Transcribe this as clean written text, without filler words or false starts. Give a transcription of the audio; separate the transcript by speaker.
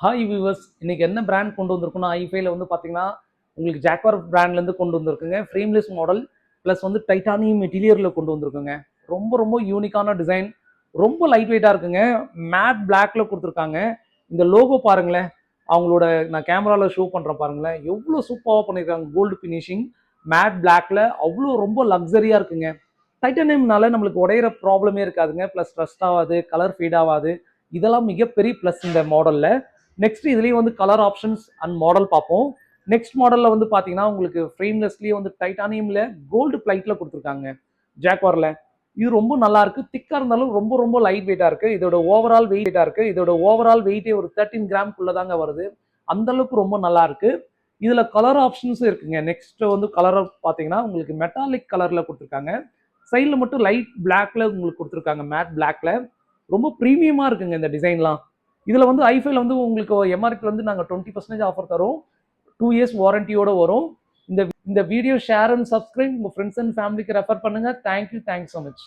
Speaker 1: Hi viewers, இன்னைக்கு என்ன brand கொண்டு வந்திருக்குன்னா ஐஃபைல வந்து பார்த்தீங்கன்னா உங்களுக்கு ஜாக்வார் பிராண்ட்லேருந்து கொண்டு வந்திருக்குங்க. ஃப்ரேம்லெஸ் மாடல் ப்ளஸ் வந்து டைட்டானியம் மெட்டீரியலில் கொண்டு வந்திருக்குங்க. ரொம்ப ரொம்ப யூனிக்கான டிசைன், ரொம்ப லைட் வெயிட்டாக இருக்குங்க. மேட் பிளாக்ல கொடுத்துருக்காங்க. இந்த லோகோ பாருங்களேன், அவங்களோட நான் கேமராவில் ஷோ பண்ணுறேன் பாருங்களேன், எவ்வளோ சூப்பராக பண்ணியிருக்காங்க. கோல்டு ஃபினிஷிங் மேட் பிளாக்ல அவ்வளோ ரொம்ப லக்ஸரியாக இருக்குங்க. டைட்டானியம்னால நம்மளுக்கு உடையிற ப்ராப்ளமே இருக்காதுங்க. ப்ளஸ் ரஸ்ட் ஆகாது, கலர் ஃபீட் ஆகாது. இதெல்லாம் மிகப்பெரிய ப்ளஸ் இந்த மாடலில். நெக்ஸ்ட் இதுலேயும் வந்து கலர் ஆப்ஷன்ஸ் அண்ட் மாடல் பார்ப்போம். நெக்ஸ்ட் மாடலில் வந்து பார்த்தீங்கன்னா உங்களுக்கு ஃப்ரேம்லெஸ்லேயே வந்து டைட்டானியமில் கோல்டு பிளைட்டில் கொடுத்துருக்காங்க ஜாக்வாரில். இது ரொம்ப நல்லா இருக்கு. திக்காக இருந்தாலும் ரொம்ப ரொம்ப லைட் வெயிட்டாக இருக்கு. இதோட ஓவரால் வெயிட்டாக இருக்கு. இதோட ஓவரால் வெயிட்டே ஒரு 13 கிராம்குள்ளே தாங்க வருது. அந்த அளவுக்கு ரொம்ப நல்லா இருக்கு. இதுல கலர் ஆப்ஷன்ஸும் இருக்குங்க. நெக்ஸ்ட் வந்து கலர் பார்த்தீங்கன்னா உங்களுக்கு மெட்டாலிக் கலர்ல கொடுத்துருக்காங்க. சைடில் மட்டும் லைட் பிளாக்ல உங்களுக்கு கொடுத்துருக்காங்க, மேட் பிளாக்ல. ரொம்ப ப்ரீமியமா இருக்குங்க இந்த டிசைன்லாம். இதுல வந்து ஐஃபைல வந்து உங்களுக்கு எம்ஆர்பி வந்து நாங்கள் 20% ஆஃபர் தரோம். 2 இயர்ஸ் வாரண்டியோட வரும். இந்த வீடியோ ஷேர் அண்ட் சப்ஸ்கிரைப் உங்க ஃப்ரெண்ட்ஸ் அண்ட் ஃபேமிலிக்கு ரெஃபர் பண்ணுங்க. Thank you so much.